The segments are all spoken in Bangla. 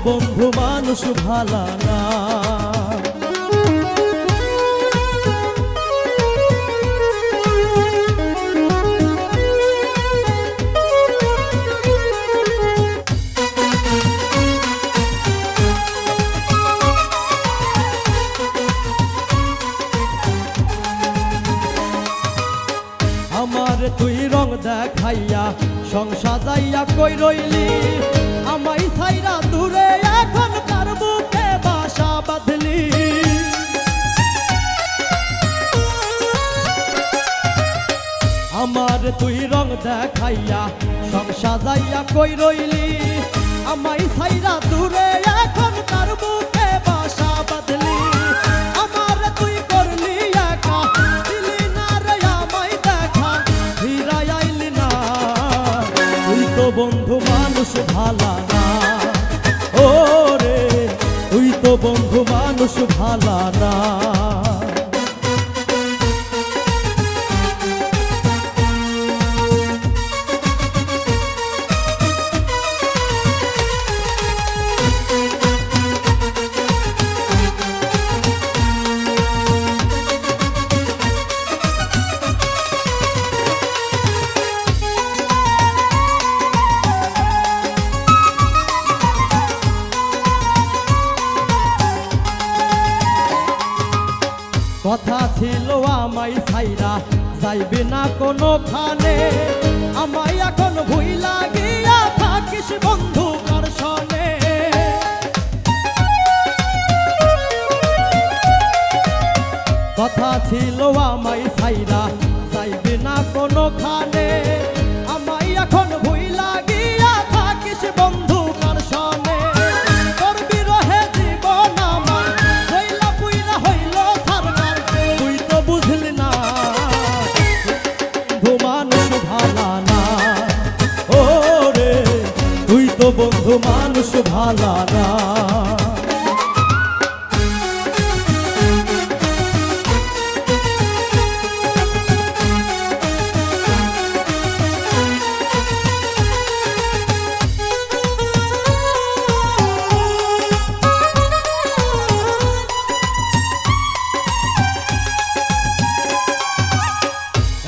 বন্ধু মানুষ ভালা না। আমার তুই রং দেখাইয়া সংসার যাইয়া কই রইলি, আমায় ছাইরা দূরে এখন কার বুকে বাসা বাঁধলি। আমার তুই রং দেখাইয়া সংসার যাইয়া কই রইলি, আমায় ছাইরা দূরে এখন কার বুকে বাসা বাঁধলি। আমার তুই করলি একা, দিলি না রে আমায় দেখা, ফিরাই আইলি না। তুই তো বন্ধু মানুষ ভালা না, ও রে তুই তো বন্ধু মানুষ ভালা না। কথা ছিল আমায় ছাইরা যাইবে না কোনো খানে, আমায় এখন ভুইলা গিয়া থাকিস বন্ধু কার সনে। কথা ছিল আমায় ছাইরা যাইবে না কোনো খানে, আমায় এখন ভুইলা গিয়া থাকিস বন্ধু কার সনে। তোর বিরহে জীবন আমার হইলা পুইরা হইল সারগার, তুই তো বুঝলি না বন্ধু মানুষ ভালা না, ও রে তুই তো বন্ধু মানুষ ভালা না।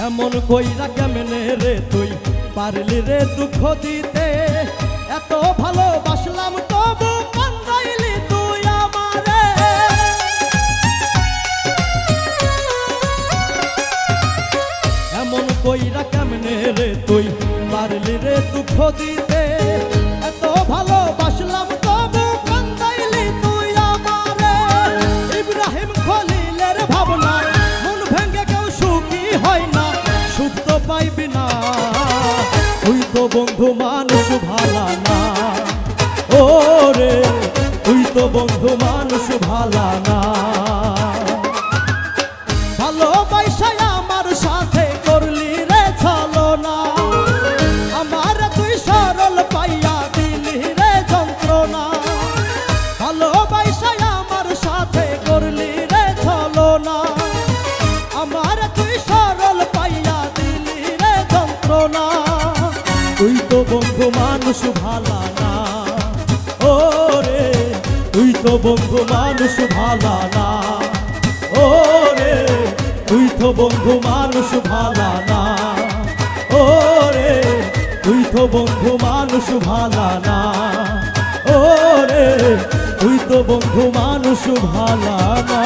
এমন কইরা কেমনে রে তুই পারলি রে দুঃখ দিতে, এত ভালোবাসলাম তবু কান্দাইলি তুই আমারে। এমন কইরা কেমনে রে তুই পারলি রে দুঃখ দিতে, এত ভালোবাসলাম তবু কান্দাইলি তুই আমারে। ইব্রাহিম খলিলের ভাবনা মন ভেঙে কেউ সুখী হয় না, সুখ তো পাইবি না। তুই তো বন্ধু মানুষ ভালা না, ও রে তুই তো বন্ধু মানুষ ভালা না। ভালোবাসায় আমার সাথে করলি রে ছলনা, আমার তুই সরল পাইয়া দিলি রে যন্ত্রণা। ভালোবাসায় আমার সাথে করলি রে ছলনা, আমার তুই সরল পাইয়া দিলি রে যন্ত্রণা। তুই তো বন্ধু মানুষ ভালা না, ও রে তুই তো বন্ধু মানুষ ভালা না, ও রে তুই তো বন্ধু মানুষ ভালা না, ও রে তুই তো বন্ধু মানুষ ভালা না, ও রে তুই তো বন্ধু মানুষ ভালা না।